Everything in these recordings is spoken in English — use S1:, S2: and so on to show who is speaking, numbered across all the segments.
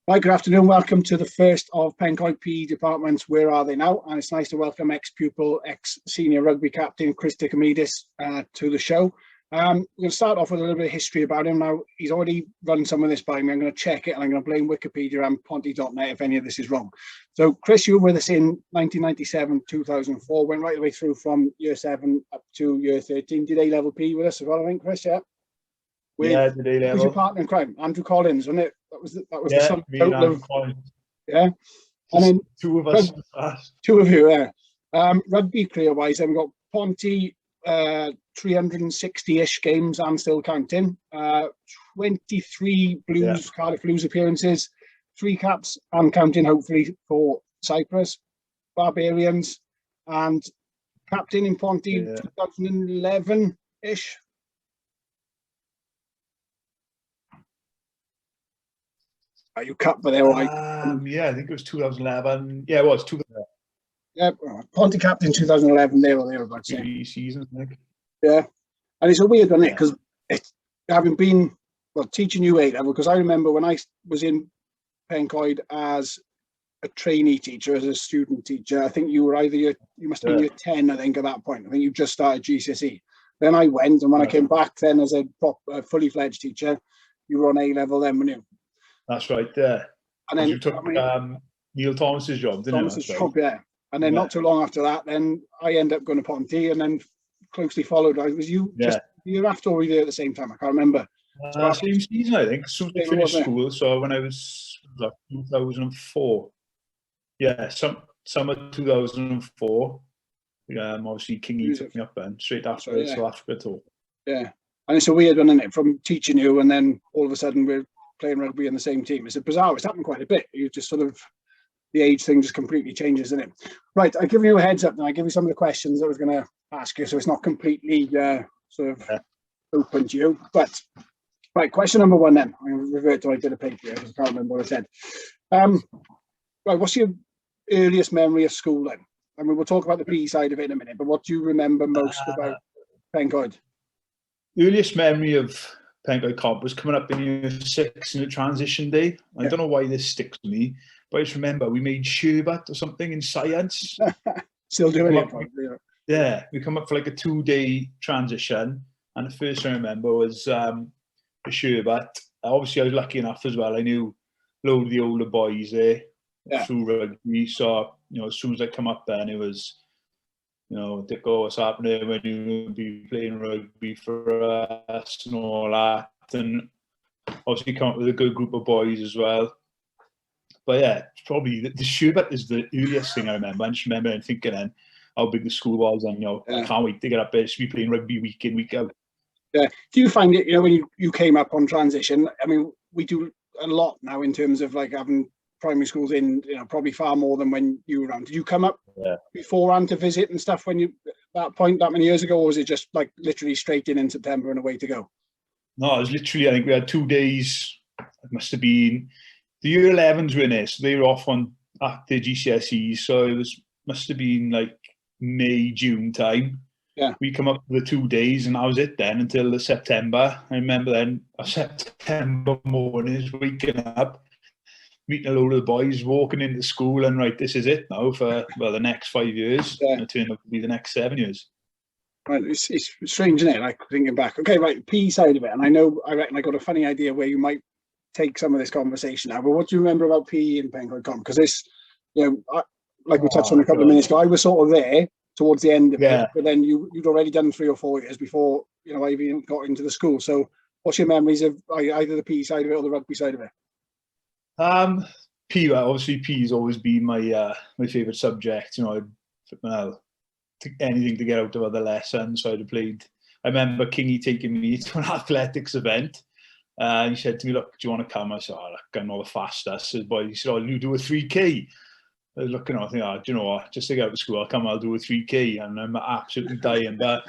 S1: Right, good afternoon. Welcome to the first of Pencoed PE departments. Where are they now? And it's nice to welcome ex-pupil, ex-senior rugby captain Chris Dicomidis to the show. We're going to start off with a little bit of history about him. Now, he's already run some of this by me. I'm going to check it and I'm going to blame Wikipedia and Ponty.net if any of this is wrong. So, Chris, you were with us in 1997, 2004, went right the way through from year 7 up to year 13. Did A-level PE with us as well, I think, Chris, yeah?
S2: Yeah, did A-level.
S1: Who was your partner in crime? Andrew Collins, wasn't it? That was
S2: yeah,
S1: the sum total of,
S2: yeah.
S1: And then
S2: two of us.
S1: Two of you, yeah. Rugby career-wise, then we've got Ponty, 360-ish games and still counting. 23 Blues, Cardiff Blues appearances, 3 caps and counting, hopefully, for Cyprus, Barbarians, and captain in Ponty 2011-ish. Are you cut for there, right?
S2: Yeah, I think it was 2011. Yeah, it was 2011.
S1: Yeah, Ponty captain 2011, there or thereabouts.
S2: Season, I think.
S1: Yeah, and it's a weird one, because having been teaching you A-level, because I remember when I was in Pencoed as a trainee teacher, as a student teacher, I think you were either you must have been year 10, I think, at that point. I think you just started GCSE. Then I went, and when I came back then as a fully fledged teacher, you were on A-level then, weren't you?
S2: That's right, there. And then you took Neil Thomas's job, didn't you?
S1: Thomas's job, yeah. And then not too long after that, then I ended up going to Ponty, and then closely followed. Was you just the year after, or were you there at the same time? I can't remember.
S2: Same season, I think. Soon as I finished school, so when I was 2004. Yeah, summer 2004. Obviously Kingy took me up then, straight after the South Africa tour.
S1: Yeah, and it's a weird one, isn't it? From teaching you, and then all of a sudden we're playing rugby in the same team. It's bizarre. It's happened quite a bit. You just sort of, the age thing just completely changes, isn't it? Right, I give you a heads up, and I give you some of the questions I was going to ask you, so it's not completely sort of open to you. But right, question number 1 then. I'm going to revert to what I did a paper here, because I can't remember what I said. Right, what's your earliest memory of school then? I mean, we'll talk about the PE side of it in a minute, but what do you remember most about Pencoed?
S2: Earliest memory of Pencoed Comp was coming up in year 6 in the transition day. I don't know why this sticks to me, but I just remember we made sherbet or something in science.
S1: Still doing it.
S2: Yeah, we come up for like a 2-day transition, and the first thing I remember was the sherbet. Obviously, I was lucky enough as well. I knew a load of the older boys there through rugby, so as soon as I come up then, it was Dicko, what's happening when you be playing rugby for us and all that, and obviously come up with a good group of boys as well. But yeah, probably the sherbet is the earliest thing I remember. I just remember thinking then how big the school was, and I can't wait to get up there to be playing rugby week in, week out.
S1: Yeah. Do you find it, when you came up on transition? I mean, we do a lot now in terms of like having primary schools in, probably far more than when you were around. Did you come up beforehand to visit and stuff when you that many years ago, or was it just like literally straight in September and away to go?
S2: No, it was literally, I think we had 2 days. It must have been the year 11s were in there, so they were off on their GCSEs, so it must have been like May, June time.
S1: Yeah,
S2: we come up for the 2 days, and that was it then until the September. I remember then September mornings, waking up, meeting a load of the boys, walking into school, and right, this is it now for the next 5 years. And it turned out to be the next 7 years.
S1: Right, it's strange, isn't it? Like thinking back. Okay, right, PE side of it, and I reckon I got a funny idea where you might take some of this conversation now. But what do you remember about PE in Pencoed Comp? Because this, like we touched on a couple of minutes ago, I was sort of there towards the end of it, but then you'd already done 3 or 4 years before I even got into the school. So, what's your memories of either the PE side of it or the rugby side of it?
S2: PE, obviously, PE's always been my favourite subject. Anything to get out of other lessons. So I'd played. I remember Kingy taking me to an athletics event. He said to me, "Look, do you want to come?" I said, "Oh, look, I'm not the fastest." He said, "Oh, you do a 3K." I was looking, I think, do you know what? Just to get out of school, I'll do a 3K, and I'm absolutely dying. But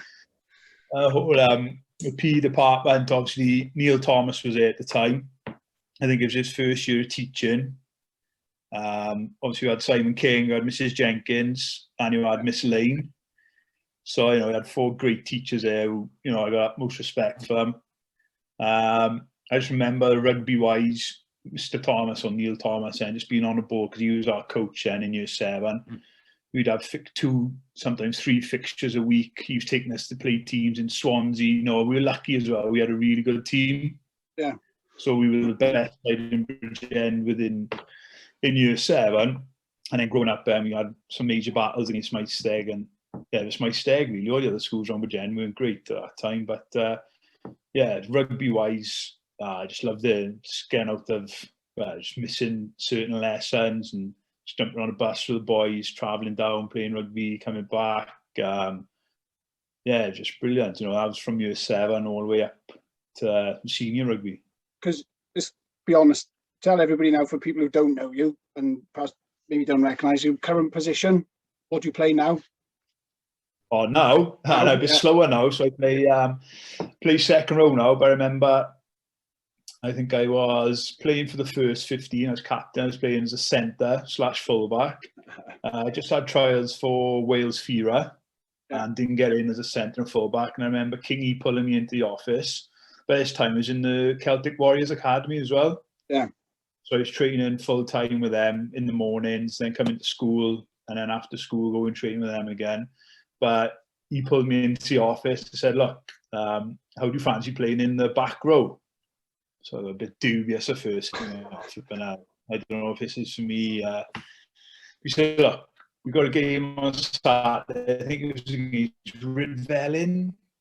S2: the PE department, obviously, Neil Thomas was there at the time. I think it was his first year of teaching. Obviously, we had Simon King, we had Mrs. Jenkins, and you had Miss Lane. So, we had 4 great teachers there who, I got most respect for them. I just remember rugby-wise, Mr. Thomas or Neil Thomas and just being on the ball because he was our coach then in year 7. We'd have 2, sometimes 3 fixtures a week. He was taking us to play teams in Swansea. You know, we were lucky as well. We had a really good team.
S1: Yeah.
S2: So we were the best side in Bridgend in year 7. And then growing up, we had some major battles against Maesteg. And yeah, it was Maesteg really. All the other schools around Bridgend weren't great at that time. But yeah, rugby-wise, I just loved it. Just getting out of, just missing certain lessons and just jumping on a bus with the boys, travelling down, playing rugby, coming back. Yeah, just brilliant. You know, that was from year 7 all the way up to senior rugby.
S1: Because, let's be honest, tell everybody now, for people who don't know you and perhaps maybe don't recognise your current position, what do you play now?
S2: Oh, now? I'm a bit slower now, so I play second row now, but I remember I think I was playing for the first 15 as captain. I was playing as a centre / fullback. I just had trials for Wales Fira and didn't get in as a centre and fullback. And I remember Kingy pulling me into the office. By this time, I was in the Celtic Warriors Academy as well.
S1: Yeah.
S2: So I was training full time with them in the mornings, then coming to school, and then after school, go and train with them again. But he pulled me into the office and said, look, how do you fancy playing in the back row? So a bit dubious at first, you know, I don't know if this is for me. We said, look, we got a game on Saturday. I think it was against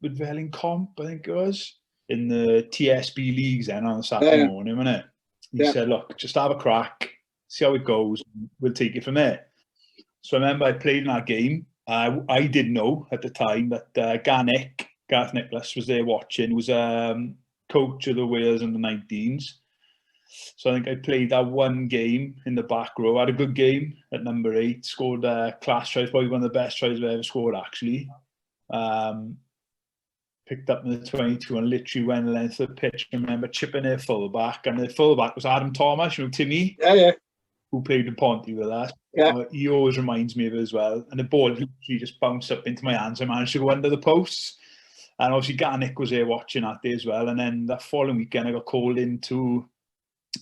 S2: Rugby Comp, I think it was, in the TSB leagues then on a Saturday morning, wasn't it? He said, look, just have a crack, see how it goes, and we'll take it from there. So I remember I played in that game. I didn't know at the time that Gareth Nicholas was there watching, was coach of the Wales under 19s. So I think I played that one game in the back row. I had a good game at number 8, scored class tries, probably one of the best tries I've ever scored actually. Picked up in the 22 and literally went length of the pitch. I remember chipping their fullback, and the fullback was Adam Thomas, you know, Timmy.
S1: Yeah.
S2: Who played in Ponty with us.
S1: Yeah.
S2: He always reminds me of it as well. And the ball literally just bounced up into my hands. I managed to go under the posts. And obviously Garnick was there watching that day as well. And then that following weekend, I got called into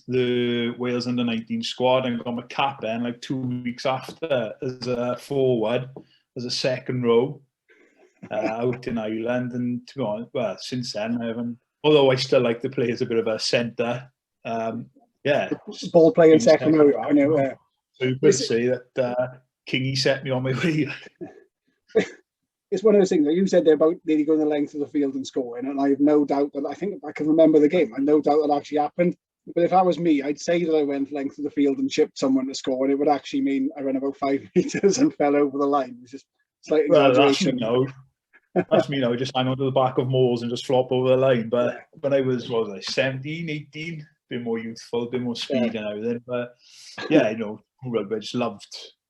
S2: the Wales under-19 squad and got my cap then like 2 weeks after as a forward, as a second row out in Ireland. And to be honest, well, since then I haven't, although I still like to play as a bit of a centre. Yeah.
S1: Ball playing second row, I know.
S2: So you could say that Kingy set me on my way.
S1: It's one of those things that you said there about nearly going the length of the field and scoring, and I have no doubt that I think I can remember the game. I have no doubt that actually happened. But if that was me, I'd say that I went length of the field and chipped someone to score, and it would actually mean I ran about 5 meters and fell over the line. It's just slight exaggeration.
S2: That's me now. Just hang on to the back of Moors and just flop over the line. But when I was, 17, 18, a bit more youthful, a bit more speed and everything. But yeah, you know, rugby, I just loved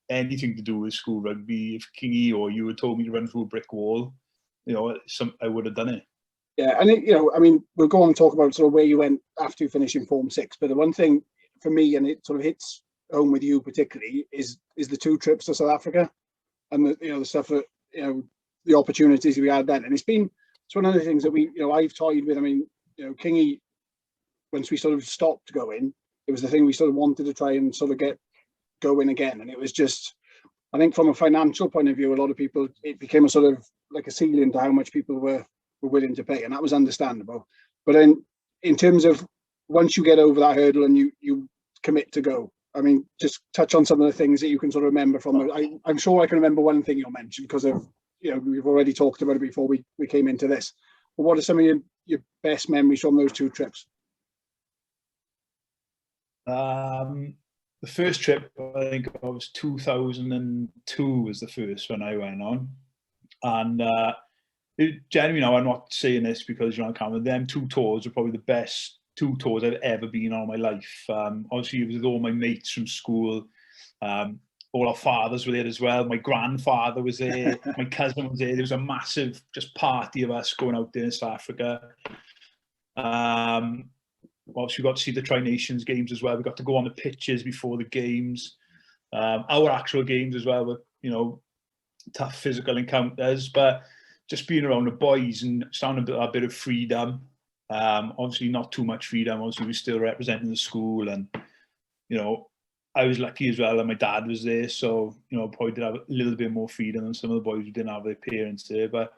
S2: anything to do with school rugby. If Kingy or you had told me to run through a brick wall, you know, I would have done it. Yeah,
S1: and you know, I mean, we'll go on and talk about sort of where you went after you finished in Form 6. But the one thing for me, and it sort of hits home with you particularly, is the 2 trips to South Africa, and the stuff that, you know, the opportunities we had then. And it's one of the things that I've toyed with. I mean, you know, Kingy, once we sort of stopped going, it was the thing we sort of wanted to try and sort of get going again. And it was just, I think from a financial point of view, a lot of people, it became a sort of like a ceiling to how much people were willing to pay, and that was understandable. But then in terms of once you get over that hurdle and you commit to go, I mean, just touch on some of the things that you can sort of remember from I'm sure I can remember one thing you'll mention because of, you know, we've already talked about it before we came into this. But what are some of your best memories from those 2 trips?
S2: The first trip, I think it was 2002 was the first one I went on. And genuinely now, I'm not saying this because you're on camera, them 2 tours are probably the best 2 tours I've ever been on in my life. Obviously, it was with all my mates from school. All our fathers were there as well. My grandfather was there. My cousin was there. There was a massive just party of us going out there in South Africa. Obviously, we got to see the Tri-Nations games as well. We got to go on the pitches before the games. Our actual games as well were, you know, tough physical encounters, but just being around the boys and sounding a bit of freedom. Obviously not too much freedom. Obviously we're still representing the school, and I was lucky as well that my dad was there, so probably did have a little bit more freedom than some of the boys who didn't have their parents there. But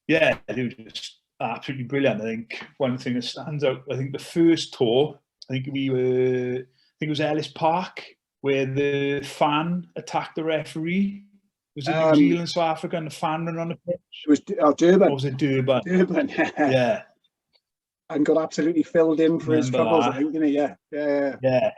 S2: yeah, they were just absolutely brilliant. I think one thing that stands out, I think the first tour, I think it was Ellis Park, where the fan attacked the referee. Was it New Zealand, South Africa, and the fan ran on the pitch?
S1: It was Durban.
S2: Or was it Durban?
S1: Durban,
S2: yeah.
S1: And got absolutely filled in for his troubles, I think, didn't he?
S2: Yeah,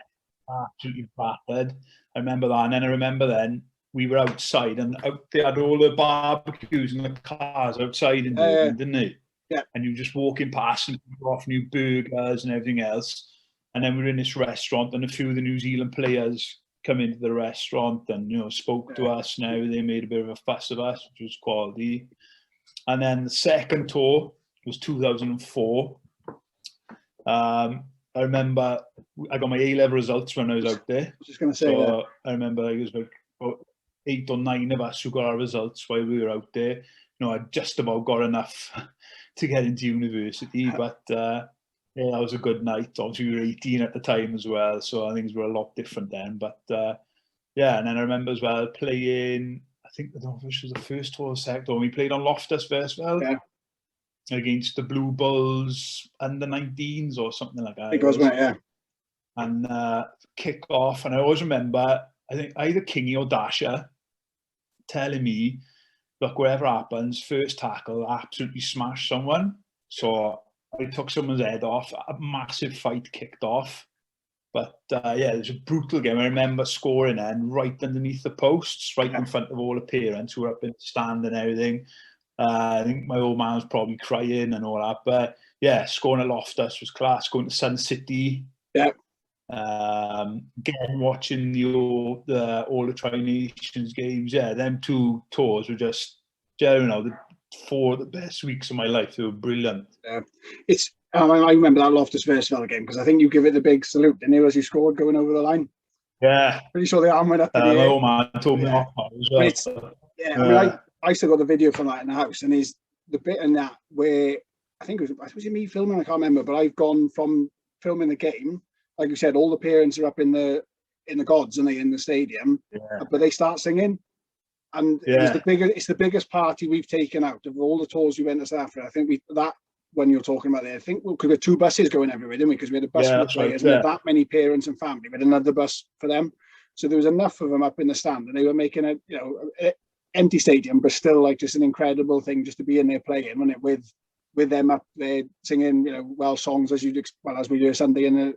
S2: absolutely battered. I remember that. And then I remember then we were outside, and they had all the barbecues and the cars outside in Durban, didn't they?
S1: Yeah.
S2: And you were just walking past and offering you burgers and everything else. And then we were in this restaurant, and a few of the New Zealand players come into the restaurant and spoke to us, and they made a bit of a fuss of us, which was quality. And then the second tour was 2004. I remember I got my A-level results when I was out there.
S1: I was just going to say that.
S2: I remember it was about 8 or 9 of us who got our results while we were out there. I just about got enough to get into university, but that was a good night. Obviously, we were 18 at the time as well, so things were a lot different then. But and then I remember as well playing, I think, I don't know if this was the first tour or second tour, we played on Loftus Festival against the Blue Bulls under 19s or something like that.
S1: It was, yeah.
S2: And kick off, and I always remember, I think either Kingy or Dasher telling me, look, whatever happens, first tackle, absolutely smash someone. So I took someone's head off, a massive fight kicked off. But it was a brutal game. I remember scoring then right underneath the posts, right in front of all the parents who were up in the stand and everything. I think my old man was probably crying and all that. But yeah, scoring at Loftus was class. Going to Sun City.
S1: Yeah.
S2: Again, watching all the Tri Nations games. Yeah, them 2 tours were just, the 4 of the best weeks of my life. They were brilliant.
S1: Yeah, I remember that Loftus Versfeld game because I think you give it the big salute, didn't you, as you scored going over the line?
S2: Yeah.
S1: Pretty sure the arm went up in the air.
S2: My old man told me off as well.
S1: I still got the video from that in the house, and is the bit in that where I think was it me filming? I can't remember, but I've gone from filming the game, like you said, all the parents are up in the gods and they in the stadium, but they start singing, and it's the biggest party we've taken out of all the tours we went to South Africa. I think when you're talking about it, I think we could have 2 buses going everywhere, didn't we? Because we had a bus for the players, and we had that many parents and family. We had another bus for them, so there was enough of them up in the stand, and they were making a empty stadium, but still like just an incredible thing just to be in there playing, wasn't it? With them up there singing, Welsh songs as we do Sunday and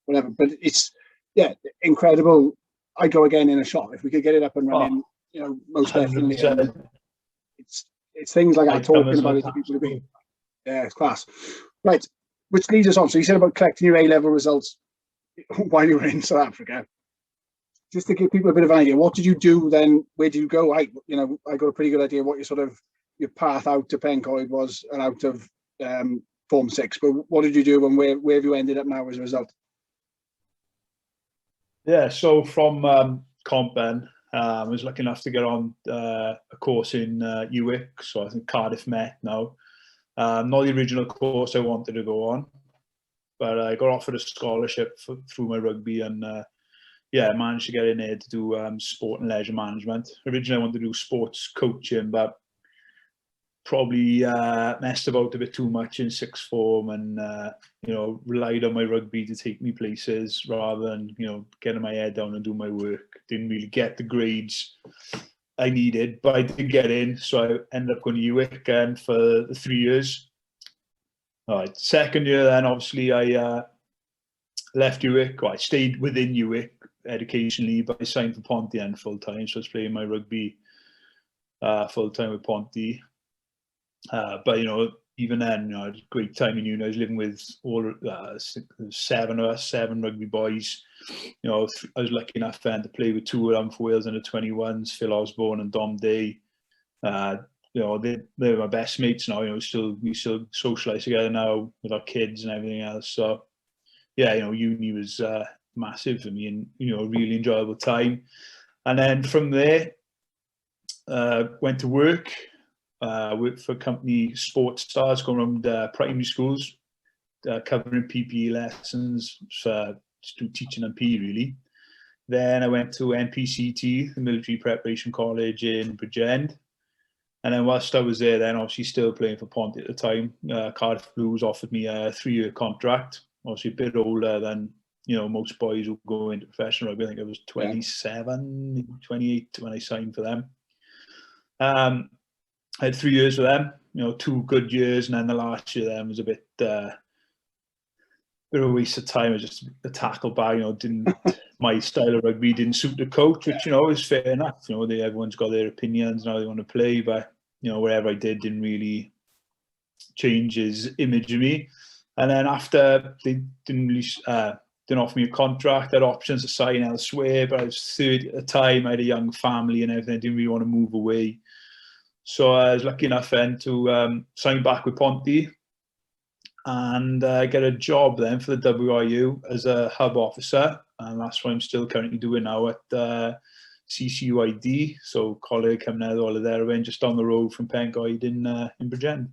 S1: whatever. But it's incredible. I'd go again in a shot if we could get it up and running. Most definitely. It's things like I'm talking about it to people to be. Yeah, it's class. Right, which leads us on. So you said about collecting your A-level results while you were in South Africa. Just to give people a bit of an idea, what did you do then? Where did you go? I got a pretty good idea what your path out to Pencoed was and out of Form 6. But what did you do, and where have you ended up now as a result?
S2: Yeah, so from Comp then, I was lucky enough to get on a course in UWIC, so I think Cardiff Met now. Not the original course I wanted to go on, but I got offered a scholarship through my rugby, and I managed to get in there to do sport and leisure management. Originally, I wanted to do sports coaching, but probably messed about a bit too much in 6th form, and relied on my rugby to take me places rather than getting my head down and do my work. Didn't really get the grades I needed, but I did get in, so I ended up going to UWIC again for the 3 years. All right, second year then, obviously I left UWIC. Well, I stayed within UWIC educationally, but I signed for Ponty full time, so I was playing my rugby full time with Ponty. But even then, I had a great time in uni. I was living with all 7 of us, 7 rugby boys. I was lucky enough then to play with 2 of them for Wales under 21s, Phil Osborne and Dom Day. They're my best mates now. We still socialise together now with our kids and everything else. So uni was massive for me, and a really enjoyable time. And then from there, went to work. worked for a company, Sports Stars, going around primary schools, covering PPE lessons, just do teaching and PE really. Then I went to NPCT, the Military Preparation College in Bridgend. And then whilst I was there, then obviously still playing for Ponty at the time, Cardiff Blues offered me a 3-year contract. Obviously a bit older than, most boys who go into professional rugby. I think I was 27, 28 when I signed for them. I had 3 years with them, 2 good years. And then the last year then was a bit of a waste of time. It was just a tackle bag, my style of rugby didn't suit the coach, which, is fair enough. Everyone's got their opinions and how they want to play, but, whatever I did didn't really change his image of me. And then after they didn't offer me a contract, I had options to sign elsewhere, but I was 30 at the time, I had a young family and everything, I didn't really want to move away. So I was lucky enough then to sign back with Ponty and get a job then for the WRU as a hub officer. And that's what I'm still currently doing now at CCUID. So colleague coming out of there, just down the road from Pencoed in Bridgend.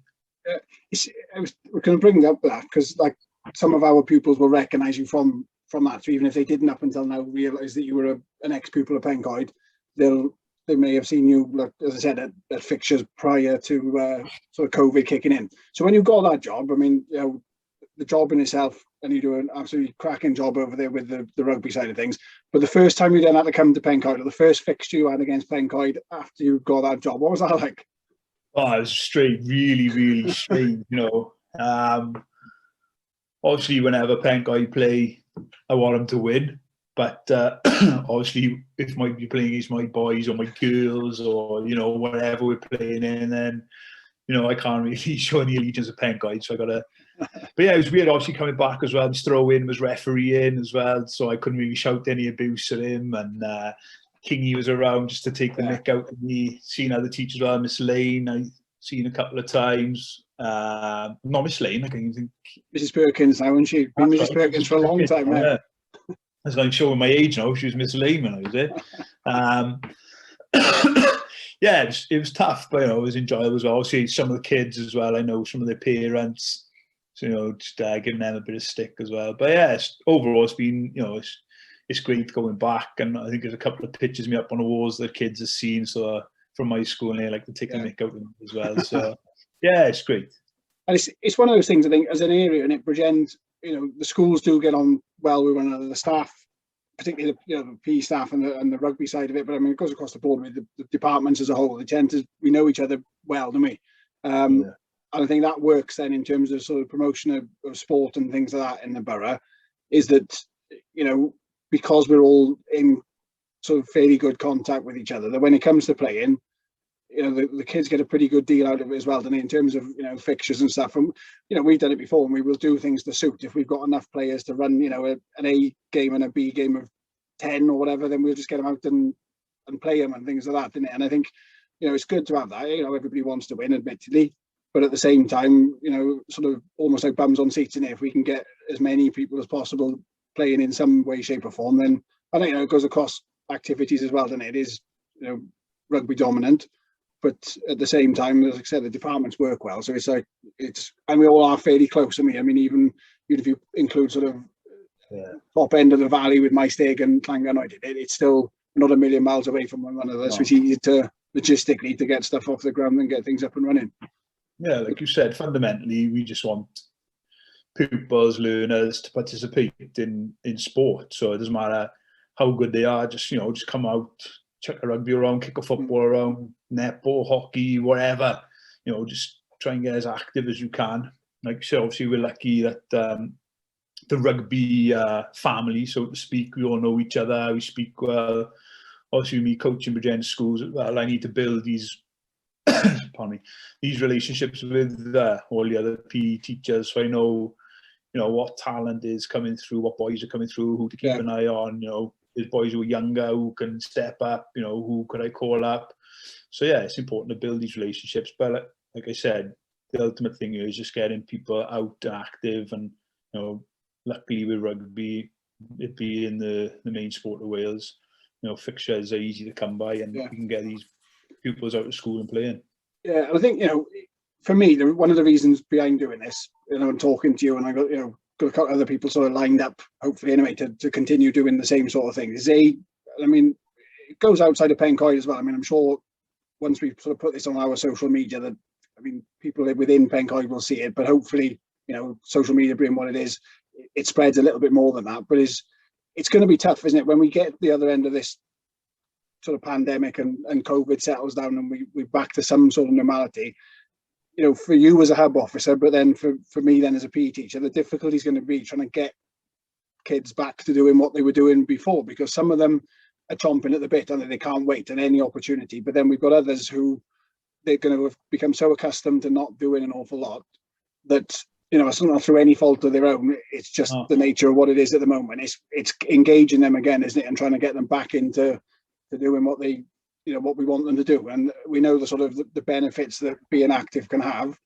S1: We're going to bring up that because like some of our pupils will recognise you from that. So even if they didn't up until now realise that you were an ex-pupil of Pencoed, they may have seen you, like, as I said, at fixtures prior to sort of COVID kicking in. So when you got that job, I mean, the job in itself, and you do an absolutely cracking job over there with the rugby side of things. But the first time you then had to come to Pencoed, or the first fixture you had against Pencoed after you got that job, what was that like?
S2: Oh, it was straight, really, really strange, Obviously, whenever Pencoed play, I want them to win. But obviously, if I might be playing against my boys or my girls or, whatever we're playing in, then, I can't really show any allegiance to Pencoed. So I got to... But yeah, it was weird, obviously, coming back as well. His throw-in was refereeing as well, so I couldn't really shout any abuse at him. And Kingy was around just to take the mick out of me. Seen other teachers well, Miss Lane, I've seen a couple of times. Not Miss Lane, I can't even think.
S1: Mrs. Perkins now, and she's been Mrs. Perkins for a long time now.
S2: Yeah. I was like showing my age now. She was Miss Lane when I was there. Yeah, it was tough, but it was enjoyable as well. Obviously, some of the kids as well. I know some of their parents, so just giving them a bit of stick as well. But yeah, overall, it's been it's great going back, and I think there's a couple of pictures me up on the walls that kids have seen. So from my school, and they like to take a mick out of them as well. So yeah, it's great.
S1: And it's one of those things, I think, as an area in Bridgend, the schools do get on well with one another, the staff, particularly the PE staff and the rugby side of it. But I mean, it goes across the board with the departments as a whole. We know each other well, don't we? And I think that works then in terms of sort of promotion of sport and things like that in the borough, is that, because we're all in sort of fairly good contact with each other, that when it comes to playing, the kids get a pretty good deal out of it as well, don't they, in terms of, fixtures and stuff. And, we've done it before, and we will do things to suit. If we've got enough players to run, an A game and a B game of 10 or whatever, then we'll just get them out and play them and things like that, didn't it? And I think, it's good to have that. Everybody wants to win, admittedly, but at the same time, sort of almost like bums on seats in it. If we can get as many people as possible playing in some way, shape or form, then I think, it goes across activities as well, doesn't it? It is, rugby dominant. But at the same time, as I said, the departments work well. So and we all are fairly close. I mean, even if you include sort of top end of the valley with Maesteg and Llangrannoed, it's still not a million miles away from one another. No. So it's easy to logistically to get stuff off the ground and get things up and running.
S2: Yeah, like you said, fundamentally, we just want pupils, learners to participate in sport. So it doesn't matter how good they are, just come out, chuck a rugby around, kick a football around, netball, hockey, whatever. Just try and get as active as you can. Like you said, obviously we're lucky that the rugby family, so to speak, we all know each other. We speak well. Obviously, me coaching Bridgend schools, well, I need to build these, pardon me, these relationships with all the other PE teachers, so I know, what talent is coming through, what boys are coming through, who to keep an eye on. There's boys who are younger who can step up, who could I call up? So yeah, it's important to build these relationships. But like I said, the ultimate thing is just getting people out and active. And luckily with rugby, it being the main sport of Wales, fixtures are easy to come by, and we can get these pupils out of school and playing.
S1: Yeah, and I think, for me, one of the reasons behind doing this, and talking to you, and I got, got a couple other people sort of lined up, hopefully anyway, to continue doing the same sort of thing. I mean, it goes outside of Pencoed as well. I mean, I'm sure once we sort of put this on our social media, that, I mean, people within Pencoed will see it, but hopefully, social media being what it is, it spreads a little bit more than that. But it's going to be tough, isn't it, when we get the other end of this sort of pandemic and COVID settles down and we're back to some sort of normality. For you as a hub officer, but then for me then as a PE teacher, the difficulty is going to be trying to get kids back to doing what they were doing before, because some of them are chomping at the bit and they can't wait at any opportunity. But then we've got others who they're going to have become so accustomed to not doing an awful lot that, it's not through any fault of their own. It's just the nature of what it is at the moment. It's engaging them again, isn't it, and trying to get them back into doing what they, what we want them to do. And we know the sort of the benefits that being active can have,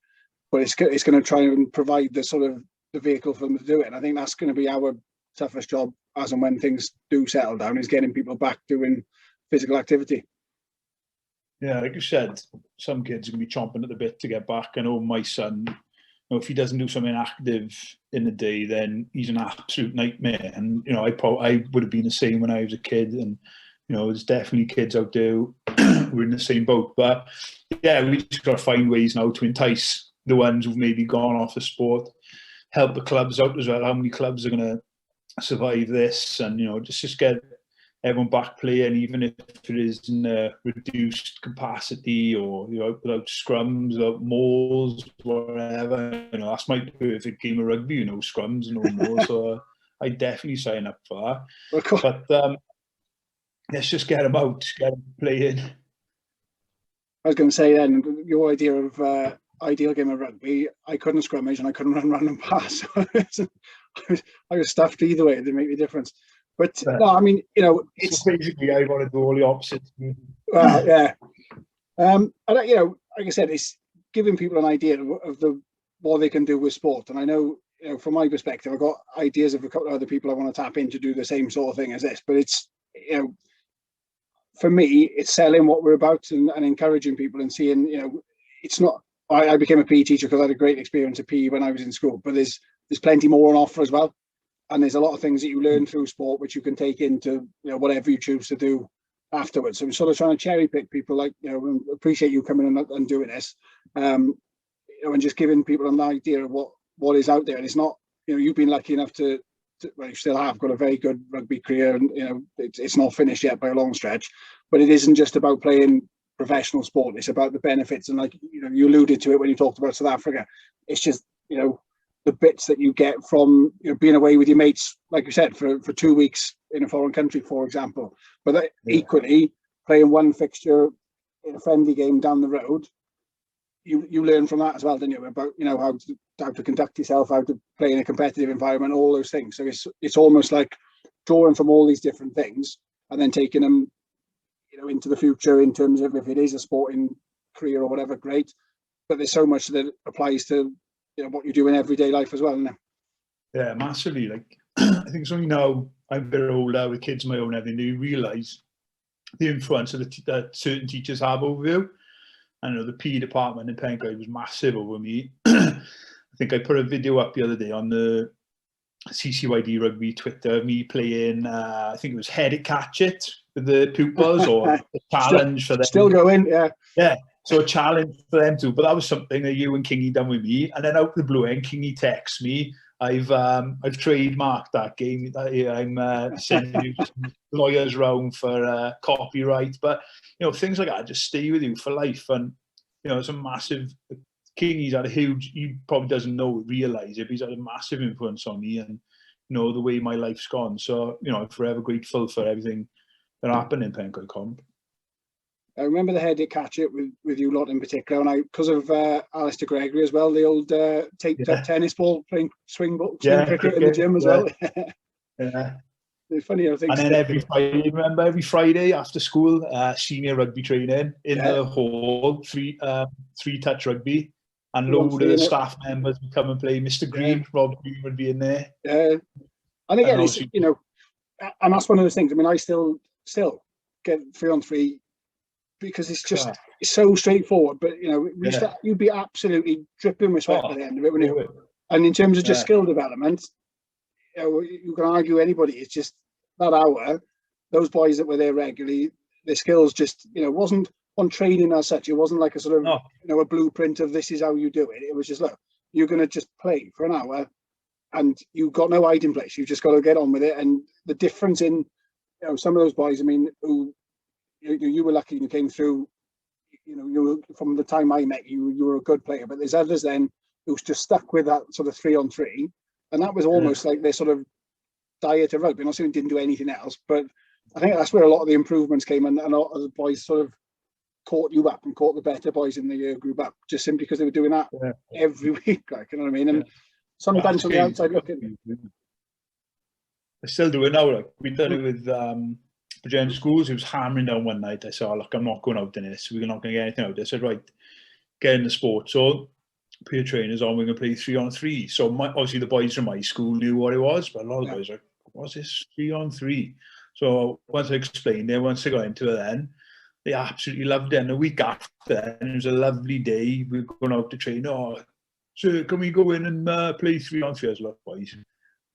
S1: but it's going to try and provide the sort of the vehicle for them to do it. And I think that's going to be our toughest job as and when things do settle down, is getting people back doing physical activity.
S2: Yeah, like you said, some kids are going to be chomping at the bit to get back. I know my son, if he doesn't do something active in the day, then he's an absolute nightmare. And, I would have been the same when I was a kid. And, there's definitely kids out there who are in the same boat. But, yeah, we just got to find ways now to entice the ones who've maybe gone off the sport, help the clubs out as well. How many clubs are going to survive this? And, just get everyone back playing, even if it is in a reduced capacity or, without scrums, without mauls, whatever. That's my perfect game of rugby, scrums and no mauls. So I definitely sign up for that. But let's just get them out, get them playing.
S1: I was going to say then, your idea of ideal game of rugby, I couldn't scrummage and I couldn't run and pass. I was stuffed either way. It didn't make a difference. But no, I mean, it's
S2: so basically I want to do all the opposites.
S1: Well, yeah. And like I said, it's giving people an idea of what they can do with sport. And I know, from my perspective, I've got ideas of a couple of other people I want to tap in to do the same sort of thing as this. But it's, for me, it's selling what we're about and encouraging people and seeing, it's not. I became a PE teacher because I had a great experience of PE when I was in school. But there's plenty more on offer as well. And there's a lot of things that you learn through sport which you can take into whatever you choose to do afterwards. So we're sort of trying to cherry pick people, like, appreciate you coming in and doing this, and just giving people an idea of what is out there. And it's not, you've been lucky enough to well, you still have got a very good rugby career, and it's not finished yet by a long stretch. But it isn't just about playing professional sport. It's about the benefits, and like you alluded to it when you talked about South Africa. It's just the bits that you get from being away with your mates, like you said, for 2 weeks in a foreign country, for example. But equally, playing one fixture in a friendly game down the road, you learn from that as well, don't you? About how to conduct yourself, how to play in a competitive environment, all those things. So it's almost like drawing from all these different things and then taking them into the future in terms of, if it is a sporting career or whatever, great. But there's so much that applies to what you do in everyday life as well, isn't it?
S2: Yeah, massively. Like, I think it's only now I'm a bit older with kids of my own, everything, you realise the influence that certain teachers have over you. I know the PE department in Pencoed was massive over me. I think I put a video up the other day on the CCYD Rugby Twitter, me playing, I think it was Head It, Catch It with the pupils, or a challenge for them.
S1: Still going, yeah.
S2: Yeah. So a challenge for them too, but that was something that you and Kingy done with me. And then out of the blue end, Kingy texts me. I've trademarked that game. I'm sending you some lawyers round for copyright, but things like that just stay with you for life. And it's a massive. Kingy's had a huge. He probably doesn't realize it, but he's had a massive influence on me and the way my life's gone. So I'm forever grateful for everything that happened in Pencoed Comp.
S1: I remember the Head It, Catch It with you lot in particular, and because of Alistair Gregory as well, the old taped up tennis ball, playing swing cricket in the gym as well.
S2: Yeah.
S1: It's funny how things.
S2: And then every Friday after school, senior rugby training in the hall, three touch rugby, and load of staff members would come and play. Mr. Green, Rob Green would be in there.
S1: Yeah, and again, it's, and that's one of those things. I mean, I still get 3-on-3 because it's just it's so straightforward. But you know, you'd be absolutely dripping with sweat by the end of it, when you. And in terms of just skill development, you know, you can argue anybody. It's just that hour. Those boys that were there regularly, their skills just, you know, wasn't on training as such. It wasn't like a sort of, you know, a blueprint of this is how you do it. It was just, look, you're going to just play for an hour and you've got no hiding place. You've just got to get on with it. And the difference in, you know, some of those boys, I mean, who you were lucky you came through, you know, you were, from the time I met you, you were a good player, but there's others then who's just stuck with that sort of 3-on-3. And that was almost like their sort of diet of rugby. I'm not saying didn't do anything else, but I think that's where a lot of the improvements came, and a lot of the boys sort of caught you up and caught the better boys in the year group up, just simply because they were doing that every week, like, you know what I mean? And sometimes from the outside looking,
S2: I still do it now. Like, we done it with Virginia Schools. It was hammering down one night. I said, look, I'm not going out in this. We're not going to get anything out. I said, right, get in the sport. So peer trainers on, we're going to play 3-on-3. So obviously the boys from my school knew what it was, but a lot of guys are like, what's this 3-on-3? So once I explained it, once I got into it, then they absolutely loved it. And a week after, and it was a lovely day. We were going out to train. Oh, so can we go in and play 3-on-3? I was like, boys,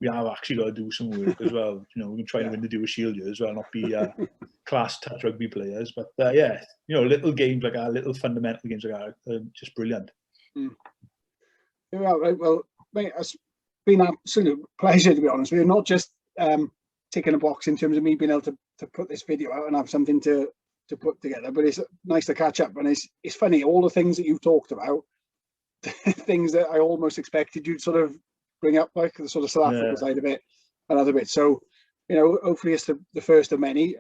S2: we have actually got to do some work as well. You know, we can try to win the Do a Shield here as well, not be class touch rugby players. But yeah, you know, little games like that, little fundamental games like that, are just brilliant.
S1: You're right. Well, mate, it's been an absolute pleasure, to be honest. We're not just ticking a box in terms of me being able to put this video out and have something to put together, but it's nice to catch up. And it's funny, all the things that you've talked about, things that I almost expected you'd sort of bring up, like the sort of South Africa side of it and other bits. So, you know, hopefully it's the first of many.